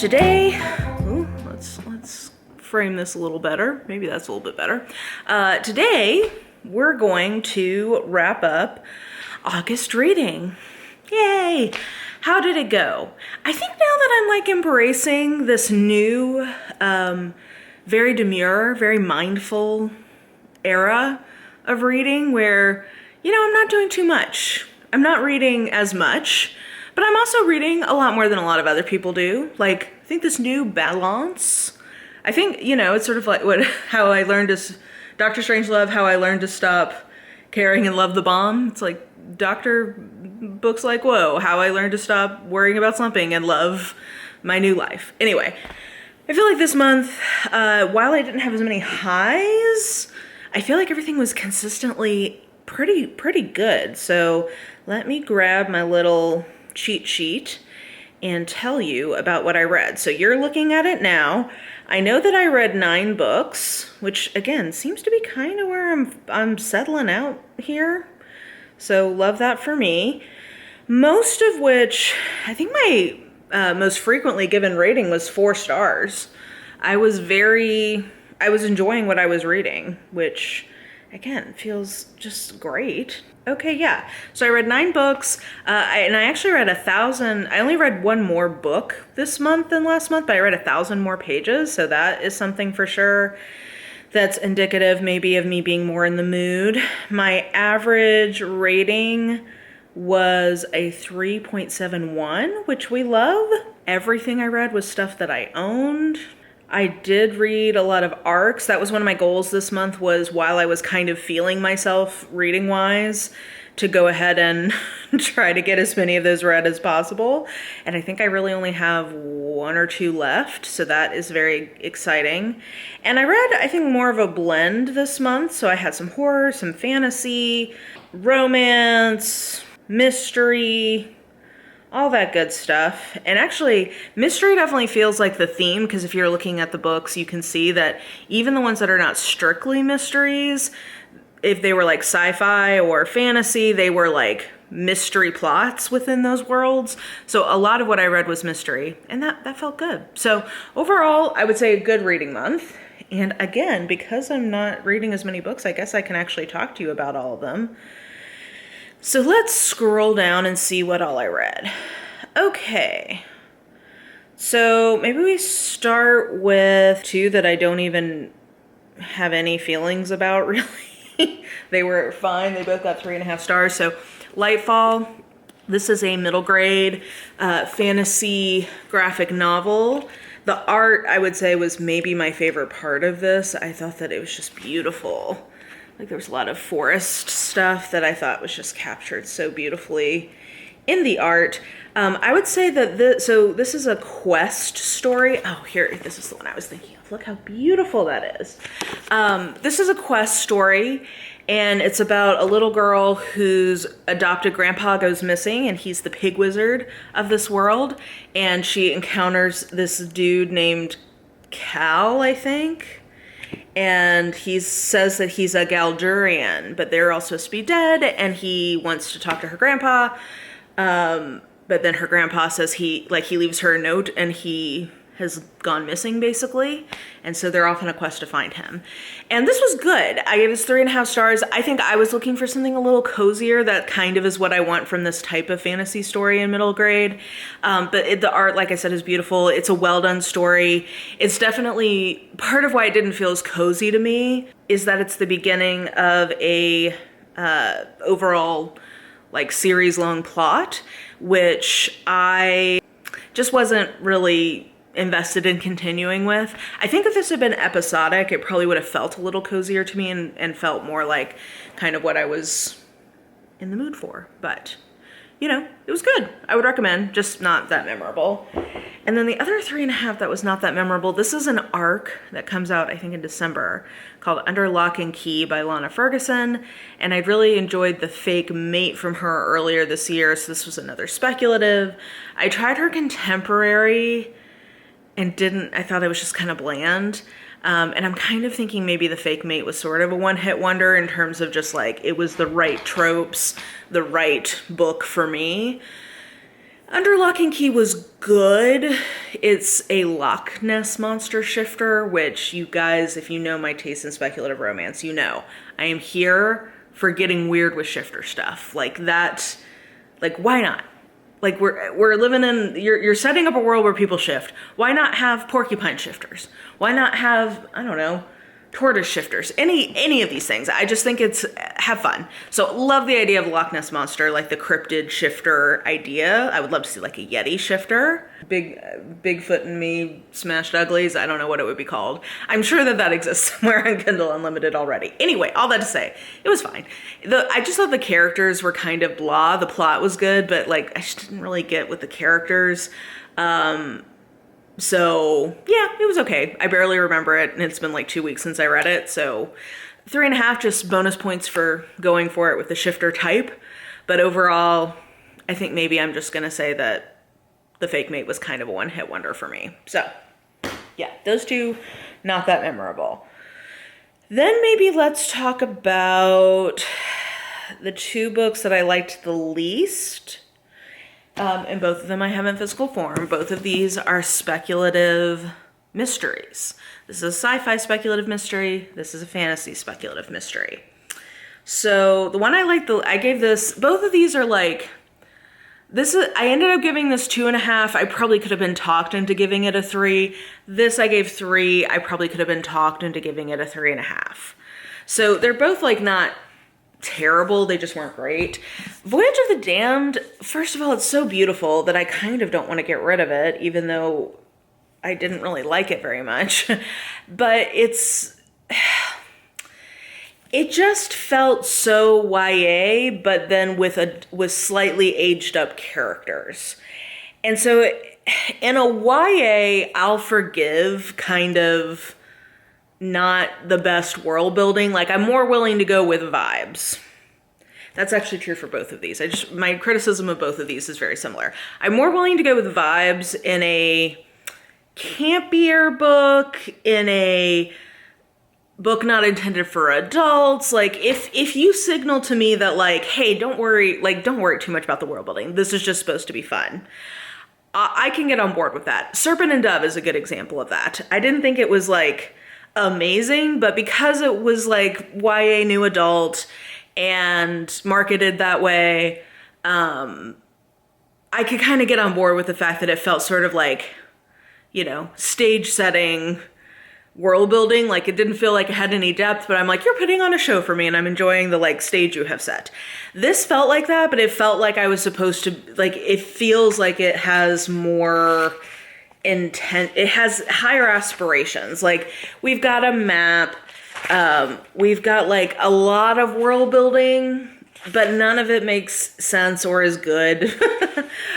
Today, let's frame this a little better. Maybe that's a little bit better. Today, we're going to wrap up August reading. Yay! How did it go? I think now that I'm like embracing this new, very demure, very mindful era of reading where, you know, I'm not doing too much. I'm not reading as much, but I'm also reading a lot more than a lot of other people do. Like, I think this new balance, I think, you know, it's sort of like how I learned to, Dr. Strangelove, how I learned to stop caring and love the bomb. It's like doctor books like, whoa, how I learned to stop worrying about slumping and love my new life. Anyway, I feel like this month, while I didn't have as many highs, I feel like everything was consistently pretty good. So let me grab my little cheat sheet and tell you about what I read. So you're looking at it now. I know that I read 9 books, which again seems to be kind of where I'm settling out here. So love that for me. Most of which, I think my most frequently given rating was 4 stars. I was enjoying what I was reading, which again feels just great. Okay, yeah. So I read 9 books, and I actually read 1,000. I only read 1 more book this month than last month, but I read 1,000 more pages. So that is something for sure that's indicative maybe of me being more in the mood. My average rating was a 3.71, which we love. Everything I read was stuff that I owned. I did read a lot of arcs. That was one of my goals this month, was while I was kind of feeling myself reading wise, to go ahead and try to get as many of those read as possible. And I think I really only have 1 or 2 left. So that is very exciting. And I read, I think, more of a blend this month. So I had some horror, some fantasy, romance, mystery, all that good stuff. And actually, mystery definitely feels like the theme, because if you're looking at the books, you can see that even the ones that are not strictly mysteries, if they were like sci-fi or fantasy, they were like mystery plots within those worlds. So a lot of what I read was mystery, and that felt good. So overall, I would say a good reading month. And again, because I'm not reading as many books, I guess I can actually talk to you about all of them. So let's scroll down and see what all I read. Okay. So maybe we start with 2 that I don't even have any feelings about, really. They were fine. They both got 3.5 stars. So Lightfall, this is a middle grade fantasy graphic novel. The art, I would say, was maybe my favorite part of this. I thought that it was just beautiful. Like, there was a lot of forest stuff that I thought was just captured so beautifully in the art. I would say that this is a quest story. Oh, here, this is the one I was thinking of. Look how beautiful that is. This is a quest story, and it's about a little girl whose adopted grandpa goes missing, and he's the pig wizard of this world. And she encounters this dude named Cal, I think. And he says that he's a Galdurian, but they're all supposed to be dead, and he wants to talk to her grandpa. But then her grandpa says he leaves her a note, and he has gone missing, basically. And so they're off on a quest to find him. And this was good. I gave this 3.5 stars. I think I was looking for something a little cozier. That kind of is what I want from this type of fantasy story in middle grade. But the art, like I said, is beautiful. It's a well done story. It's definitely, part of why it didn't feel as cozy to me is that it's the beginning of a overall like series long plot, which I just wasn't really invested in continuing with. I think if this had been episodic, it probably would have felt a little cozier to me and felt more like kind of what I was in the mood for. But, you know, it was good. I would recommend, just not that memorable. And then the other 3.5 that was not that memorable, this is an arc that comes out, I think, in December, called Underlock and Key by Lana Ferguson. And I really enjoyed the fake mate from her earlier this year, so this was another speculative. I tried her contemporary and I thought it was just kind of bland. And I'm kind of thinking maybe the fake mate was sort of a one-hit wonder in terms of just like, it was the right tropes, the right book for me. Underlock and Key was good. it's a Loch Ness monster shifter, which you guys, if you know my taste in speculative romance, you know I am here for getting weird with shifter stuff. Like that, like why not? Like we're living in, you're setting up a world where people shift. Why not have porcupine shifters? Why not have, I don't know, tortoise shifters? Any of these things. I just think it's, have fun. So love the idea of Loch Ness monster, like the cryptid shifter idea. I would love to see like a Yeti shifter. Bigfoot and me smashed uglies. I don't know what it would be called. I'm sure that exists somewhere on Kindle Unlimited already. Anyway, all that to say, it was fine. I just thought the characters were kind of blah. The plot was good, but like I just didn't really get with the characters. So yeah, it was okay. I barely remember it, and it's been like 2 weeks since I read it. So 3.5, just bonus points for going for it with the shifter type. But overall, I think maybe I'm just gonna say that the Fake Mate was kind of a one-hit wonder for me. So yeah, those two, not that memorable. Then maybe let's talk about the 2 books that I liked the least. And both of them I have in physical form. Both of these are speculative mysteries. This is a sci-fi speculative mystery. This is a fantasy speculative mystery. So the one I liked, I gave this, both of these are like, I ended up giving this 2.5. I probably could have been talked into giving it a 3. This I gave 3. I probably could have been talked into giving it a 3.5. So they're both like not terrible, they just weren't great. Voyage of the Damned, first of all, it's so beautiful that I kind of don't want to get rid of it, even though I didn't really like it very much. But it just felt so YA, but then with slightly aged up characters. And so in a YA, I'll forgive kind of not the best world building. Like I'm more willing to go with vibes. That's actually true for both of these. My criticism of both of these is very similar. I'm more willing to go with vibes in a campier book, in a book not intended for adults. Like if you signal to me that like, hey, don't worry too much about the world building. This is just supposed to be fun. I can get on board with that. Serpent and Dove is a good example of that. I didn't think it was like amazing, but because it was like YA new adult and marketed that way, I could kind of get on board with the fact that it felt sort of like, you know, stage setting, world building. Like it didn't feel like it had any depth, but I'm like, you're putting on a show for me and I'm enjoying the like stage you have set. This felt like that, but it felt like I was supposed to, like, it feels like it has more intent, it has higher aspirations. Like we've got a map, we've got like a lot of world building, but none of it makes sense or is good.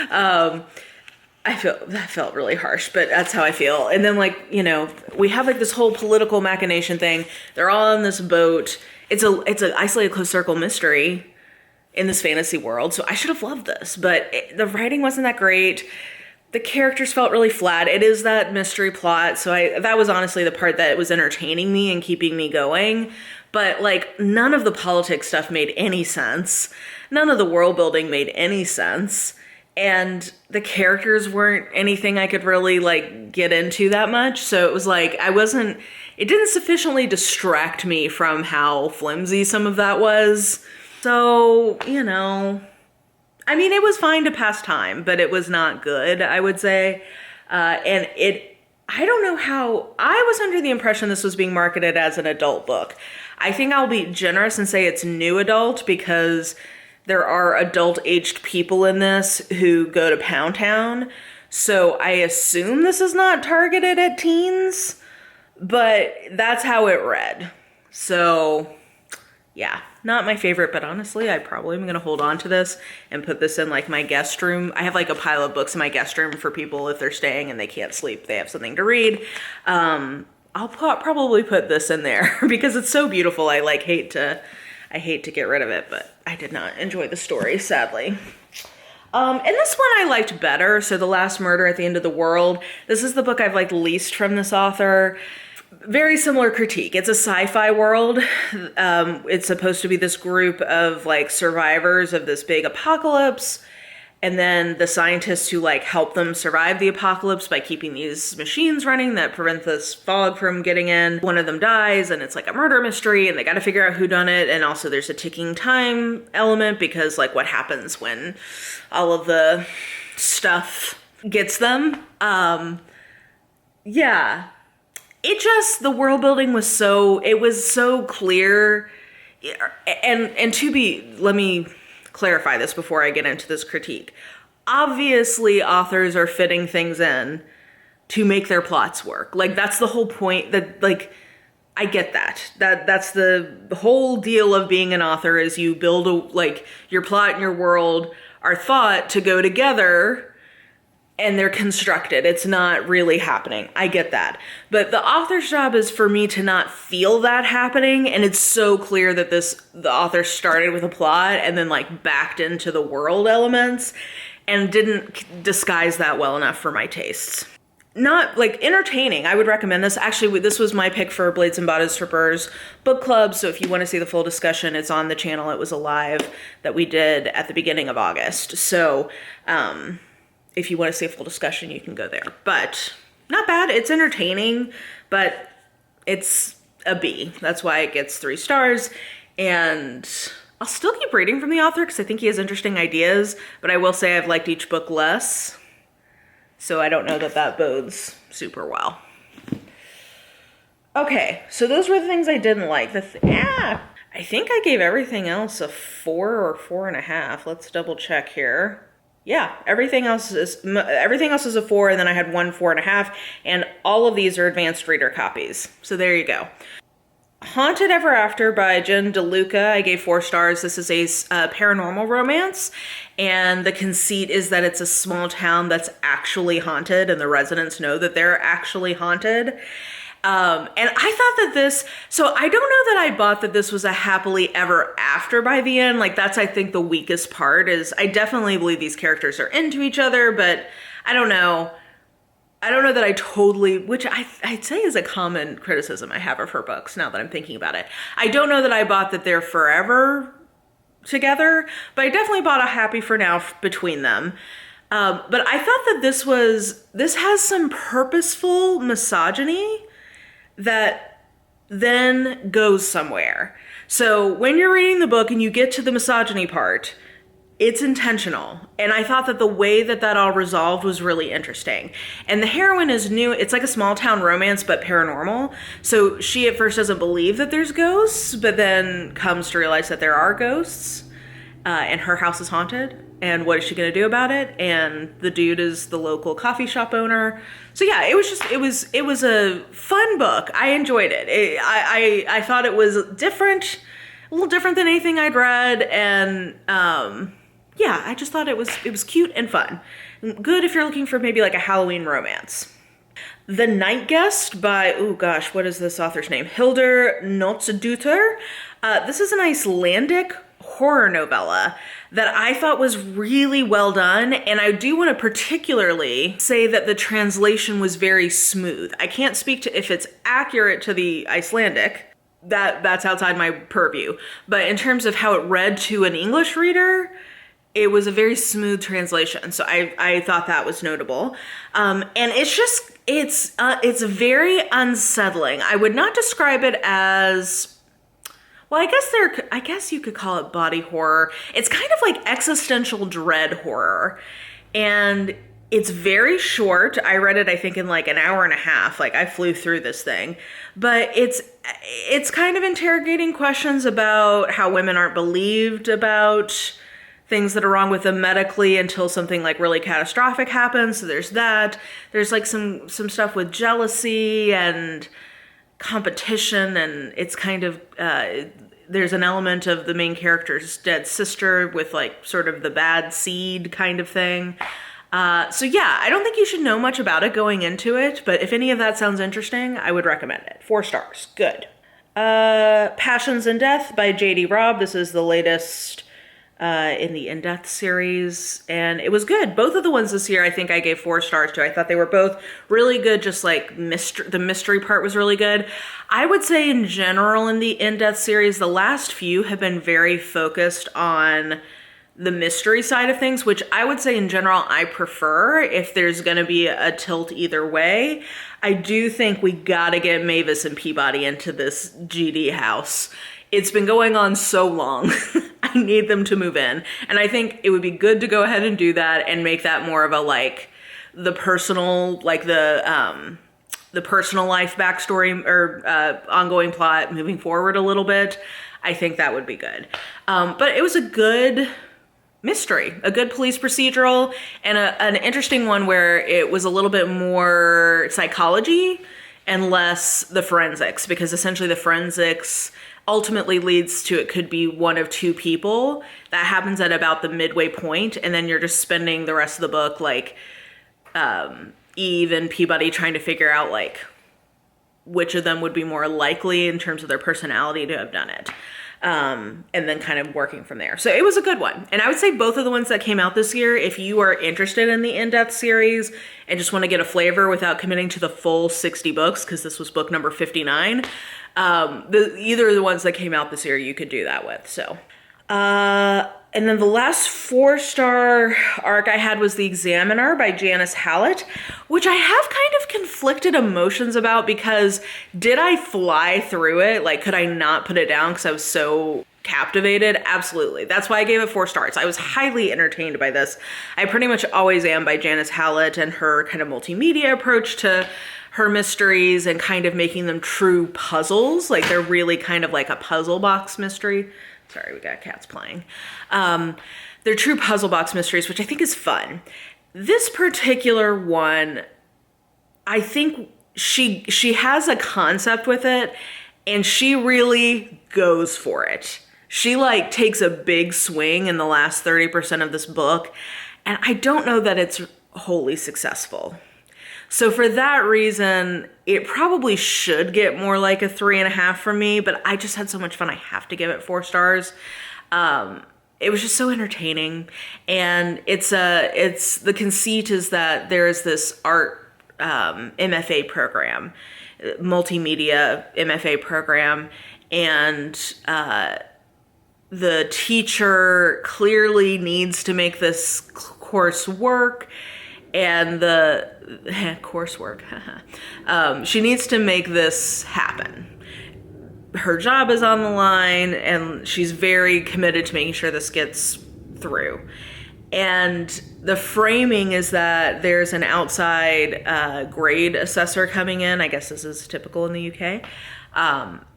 That felt really harsh, but that's how I feel. And then like, you know, we have like this whole political machination thing. They're all on this boat. It's an isolated closed circle mystery in this fantasy world. So I should have loved this, but the writing wasn't that great. The characters felt really flat. It is that mystery plot. So that was honestly the part that was entertaining me and keeping me going. But like none of the politics stuff made any sense. None of the world building made any sense. And the characters weren't anything I could really like get into that much. So it was like, it didn't sufficiently distract me from how flimsy some of that was. So, you know, I mean, it was fine to pass time, but it was not good, I would say. I don't know how, I was under the impression this was being marketed as an adult book. I think I'll be generous and say it's new adult because there are adult-aged people in this who go to Pound Town. So I assume this is not targeted at teens, but that's how it read. So yeah, not my favorite, but honestly, I probably am going to hold on to this and put this in like my guest room. I have like a pile of books in my guest room for people if they're staying and they can't sleep, they have something to read. I'll probably put this in there because it's so beautiful. I hate to get rid of it, but I did not enjoy the story, sadly. And this one I liked better. So The Last Murder at the End of the World. This is the book I've liked least from this author. Very similar critique. It's a sci-fi world. It's supposed to be this group of like survivors of this big apocalypse. and then the scientists who like help them survive the apocalypse by keeping these machines running that prevent this fog from getting in. One of them dies, and it's like a murder mystery, and they got to figure out who done it. And also there's a ticking time element, because like what happens when all of the stuff gets them. Yeah, the world building was so clear. And let me clarify this before I get into this critique. Obviously, authors are fitting things in to make their plots work. Like, that's the whole point. That, like, I get that. That's the whole deal of being an author, is you build your plot and your world are thought to go together, and they're constructed. It's not really happening. I get that. But the author's job is for me to not feel that happening. And it's so clear that the author started with a plot and then like backed into the world elements and didn't disguise that well enough for my tastes. Not like entertaining. I would recommend this. Actually, this was my pick for Blades and Bodice Strippers book club. So if you want to see the full discussion, it's on the channel. It was a live that we did at the beginning of August. So, if you want to see a full discussion, you can go there. But not bad. It's entertaining, but it's a B. That's why it gets 3 stars. And I'll still keep reading from the author because I think he has interesting ideas, but I will say I've liked each book less. So I don't know that bodes super well. Okay, so those were the things I didn't like. I think I gave everything else a 4 or 4.5. Let's double check here. Yeah, everything else is a 4, and then I had 1 4.5, and all of these are advanced reader copies. So there you go. Haunted Ever After by Jen DeLuca, I gave 4 stars. This is a paranormal romance, and the conceit is that it's a small town that's actually haunted, and the residents know that they're actually haunted. And I thought that so I don't know that I bought that this was a happily ever after by the end. Like, that's, I think, the weakest part. Is I definitely believe these characters are into each other, but I don't know. I don't know that I totally, which I'd say is a common criticism I have of her books now that I'm thinking about it. I don't know that I bought that they're forever together, but I definitely bought a happy for now between them. But I thought that this has some purposeful misogyny that then goes somewhere. So when you're reading the book and you get to the misogyny part, it's intentional. And I thought that the way that all resolved was really interesting. And the heroine is new. It's like a small town romance, but paranormal. So she at first doesn't believe that there's ghosts, but then comes to realize that there are ghosts, and her house is haunted. And what is she going to do about it? And the dude is the local coffee shop owner. So yeah, it was a fun book. I enjoyed it. I thought it was different, a little different than anything I'd read. And, yeah, I just thought it was cute and fun. Good if you're looking for maybe like a Halloween romance. The Night Guest by, oh gosh, what is this author's name? Hildur Nóttsdóttir. This is an Icelandic horror novella that I thought was really well done. And I do want to particularly say that the translation was very smooth. I can't speak to if it's accurate to the Icelandic. That's outside my purview. But in terms of how it read to an English reader, it was a very smooth translation. So I thought that was notable. And it's very unsettling. I would not describe it as, well, I guess you could call it body horror. It's kind of like existential dread horror. And it's very short. I read it, I think, in like an hour and a half. Like, I flew through this thing. But it's kind of interrogating questions about how women aren't believed about things that are wrong with them medically until something like really catastrophic happens. So there's that. There's like some stuff with jealousy and competition, and it's kind of there's an element of the main character's dead sister with like sort of the bad seed kind of thing. So yeah, I don't think you should know much about it going into it, but if any of that sounds interesting, I would recommend it. 4 stars. Good. Passions and Death by J.D. Robb. This is the latest in the InDepth series, and it was good. Both of the ones this year, I think I gave 4 stars to. I thought they were both really good, just like the mystery part was really good. I would say in general in the InDepth series, the last few have been very focused on the mystery side of things, which I would say in general I prefer if there's going to be a tilt either way. I do think we got to get Mavis and Peabody into this GD house. It's been going on so long. I need them to move in. And I think it would be good to go ahead and do that and make that more of a like the personal, like the personal life backstory or ongoing plot moving forward a little bit. I think that would be good. But it was a good mystery, a good police procedural, and an interesting one where it was a little bit more psychology and less the forensics, because essentially the forensics ultimately leads to it could be one of two people. That happens at about the midway point, and then you're just spending the rest of the book like Eve and Peabody trying to figure out like which of them would be more likely in terms of their personality to have done it. And then kind of working from there. So it was a good one. And I would say both of the ones that came out this year, if you are interested in the InDepth series and just want to get a flavor without committing to the full 60 books, because this was book number 59, either of the ones that came out this year you could do that with. So, and then the last 4-star arc I had was The Examiner by Janice Hallett, which I have kind of conflicted emotions about, because did I fly through it? Like, could I not put it down because I was so captivated? Absolutely. That's why I gave it 4 stars. I was highly entertained by this. I pretty much always am by Janice Hallett and her kind of multimedia approach to her mysteries and kind of making them true puzzles. Like, they're really kind of like a puzzle box mystery. Sorry, we got cats playing. They're true puzzle box mysteries, which I think is fun. This particular one, I think she has a concept with it, and she really goes for it. She like takes a big swing in the last 30% of this book, and I don't know that it's wholly successful. So for that reason, it probably should get more like a 3.5 from me, but I just had so much fun, I have to give it 4 stars. It was just so entertaining. And it's the conceit is that there is this art MFA program, multimedia MFA program, and the teacher clearly needs to make this course work. And the coursework, she needs to make this happen. Her job is on the line, and she's very committed to making sure this gets through. And the framing is that there's an outside grade assessor coming in. I guess this is typical in the UK.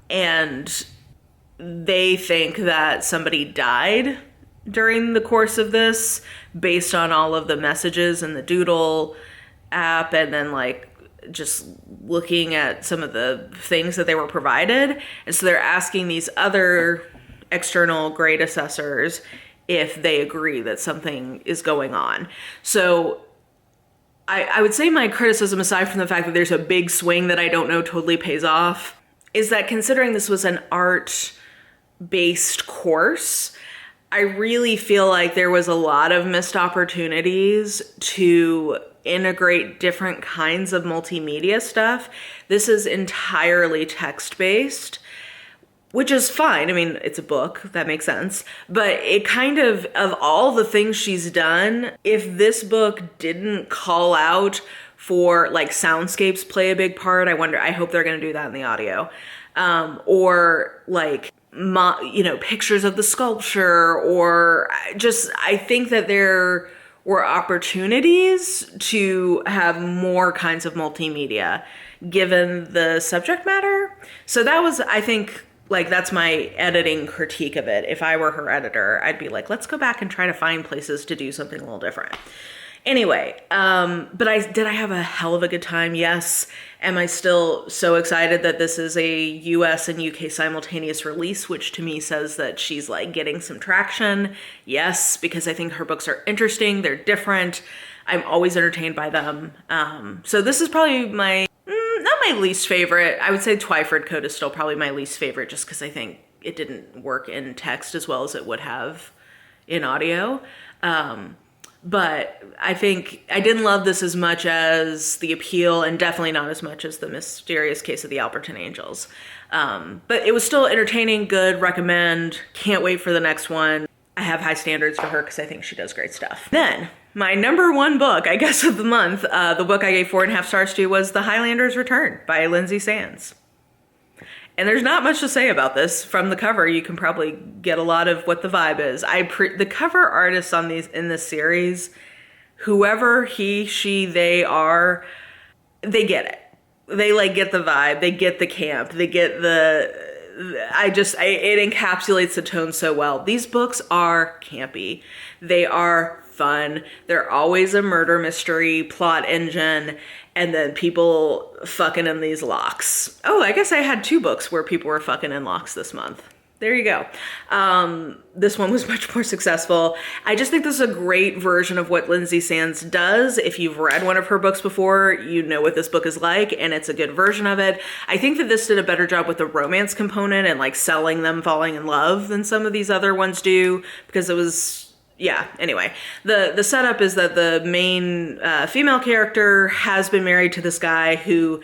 And they think that somebody died during the course of this based on all of the messages in the Doodle app, and then like just looking at some of the things that they were provided. And so they're asking these other external grade assessors if they agree that something is going on. So I would say my criticism, aside from the fact that there's a big swing that I don't know totally pays off, is that considering this was an art-based course, I really feel like there was a lot of missed opportunities to integrate different kinds of multimedia stuff. This is entirely text-based, which is fine. I mean, it's a book, that makes sense. But it kind of all the things she's done, if this book didn't call out for, like, soundscapes play a big part, I hope they're going to do that in the audio. Or, like, pictures of the sculpture, or just, I think that there were opportunities to have more kinds of multimedia given the subject matter. So that was, I think, like, that's my editing critique of it. If I were her editor, I'd be like, let's go back and try to find places to do something a little different. Anyway, but did I have a hell of a good time? Yes. Am I still so excited that this is a US and UK simultaneous release, which to me says that she's like getting some traction? Yes, because I think her books are interesting. They're different. I'm always entertained by them. So this is probably not my least favorite. I would say Twyford Code is still probably my least favorite, just because I think it didn't work in text as well as it would have in audio. But I think I didn't love this as much as The Appeal, and definitely not as much as The Mysterious Case of the Alberton Angels. But it was still entertaining, good, recommend, can't wait for the next one. I have high standards for her because I think she does great stuff. Then, my number one book, I guess, of the month, the book I gave 4.5 stars to was The Highlanders Return by Lindsay Sands. And there's not much to say about this. From the cover, you can probably get a lot of what the vibe is. The cover artists on in this series, whoever he, she, they are, they get it. They like get the vibe. They get the camp. They get it encapsulates the tone so well. These books are campy. They are fun. They're always a murder mystery plot engine, and then people fucking in these locks. Oh, I guess I had 2 books where people were fucking in locks this month. There you go. This one was much more successful. I just think this is a great version of what Lindsay Sands does. If you've read one of her books before, you know what this book is like, and it's a good version of it. I think that this did a better job with the romance component and like selling them falling in love than some of these other ones do, because it was, yeah, anyway. The setup is that the main female character has been married to this guy who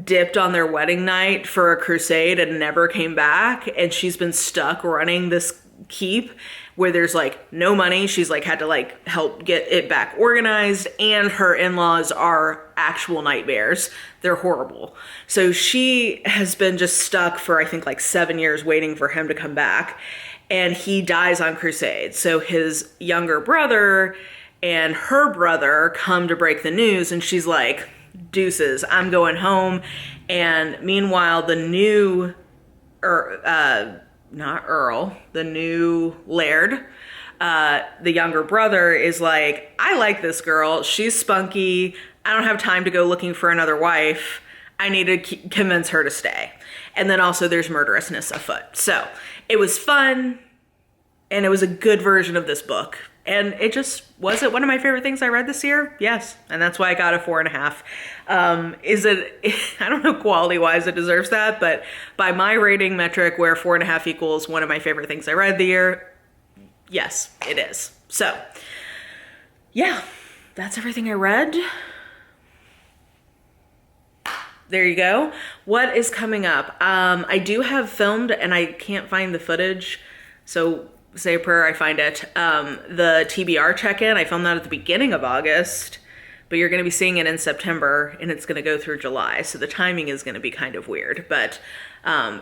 dipped on their wedding night for a crusade and never came back, and she's been stuck running this keep where there's like no money. She's like had to like help get it back organized, and her in-laws are actual nightmares. They're horrible. So she has been just stuck for I think like 7 years waiting for him to come back, and he dies on crusade. So his younger brother and her brother come to break the news, and she's like, deuces, I'm going home. And meanwhile, the new, not Earl, the new Laird, the younger brother is like, I like this girl. She's spunky. I don't have time to go looking for another wife. I need to convince her to stay. And then also there's murderousness afoot. So it was fun, and it was a good version of this book. And it just, was it one of my favorite things I read this year? Yes. And that's why I got a 4.5. Is it, I don't know quality wise it deserves that, but by my rating metric where 4.5 equals one of my favorite things I read the year, yes, it is. So yeah, that's everything I read. There you go. What is coming up? I do have filmed, and I can't find the footage, so say a prayer I find it. The TBR check-in, I filmed that at the beginning of August, but you're going to be seeing it in September, and it's going to go through July, so the timing is going to be kind of weird, but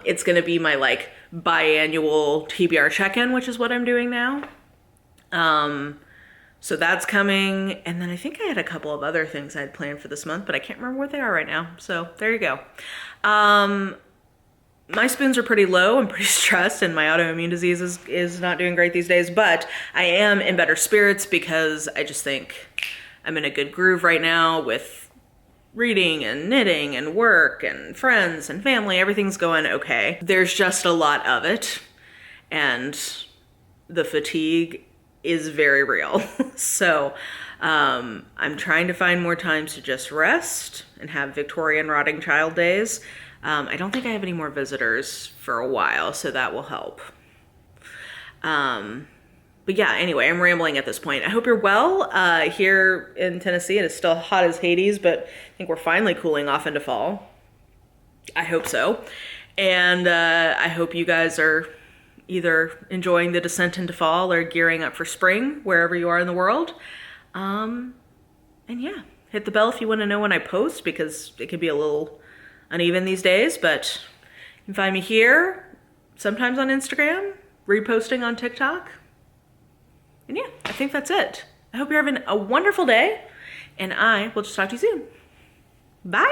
it's going to be my like biannual TBR check-in, which is what I'm doing now. So that's coming, and then I think I had a couple of other things I had planned for this month, but I can't remember what they are right now, so there you go. My spoons are pretty low. I'm pretty stressed, and my autoimmune disease is not doing great these days, but I am in better spirits because I just think I'm in a good groove right now with reading and knitting and work and friends and family. Everything's going okay. There's just a lot of it, and the fatigue is very real. So I'm trying to find more times to just rest and have Victorian rotting child days. I don't think I have any more visitors for a while, so that will help. But yeah, anyway, I'm rambling at this point. I hope you're well. Here in Tennessee, it is still hot as Hades, but I think we're finally cooling off into fall. I hope so. And I hope you guys are either enjoying the descent into fall or gearing up for spring, wherever you are in the world. And yeah, hit the bell if you want to know when I post, because it can be a little uneven these days, but you can find me here, sometimes on Instagram, reposting on TikTok. And yeah, I think that's it. I hope you're having a wonderful day, and I will just talk to you soon. Bye!